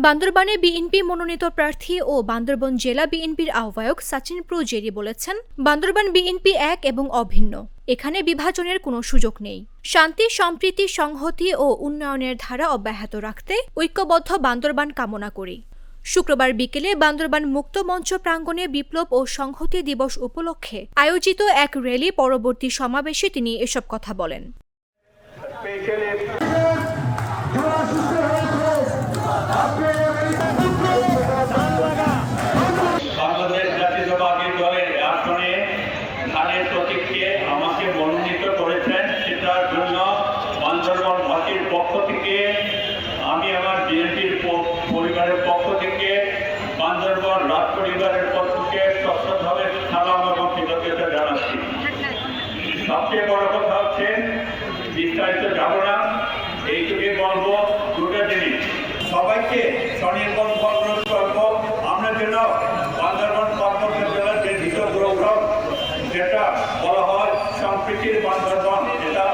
বান্দরবানে BNP মনোনীত প্রার্থী ও বান্দরবান জেলা বিএনপির আহ্বায়ক সাচিন প্রৌজেরি বলেছেন, বান্দরবান বিএনপি এক এবং অভিন্ন। এখানে বিভাজনের কোনো সুযোগ নেই। শান্তি, সম্প্রীতি, সংহতি ও উন্নয়নের ধারা অব্যাহত রাখতে ঐক্যবদ্ধ বান্দরবান কামনা করি। শুক্রবার বিকেলে বান্দরবান মুক্ত মঞ্চ প্রাঙ্গণে বিপ্লব ও সংহতি দিবস উপলক্ষে আয়োজিত এক র্যালি পরবর্তী সমাবেশে তিনি এসব কথা বলেন। বাংলাদেশ জাতীয়তাবাদী দলের আসনে ধানের প্রতীককে আমাকে মনোনীত করেছেন, সেটার জন্য বান্দরবানবাসীর পক্ষ থেকে আমি আমার বিএনপির পরিবারের পক্ষ থেকে বান্দরবান রাজ পরিবারের পক্ষ থেকে সশ্রদ্ধভাবে সালাম এবং কৃতজ্ঞতা জানাচ্ছি। সবচেয়ে বড় কথা হচ্ছে, বিস্তারিত যাব না, এইটুকুই বলবো দুটো জিনিস। সবাইকে স্বনির্ভর অনুরোধ করবো, আমরা যেন বান্দরবান পার্বত্য জেলার যে দ্বিতীয় গৌরব যেটা বলা হয় সম্প্রীতির বান্দরবান, এটা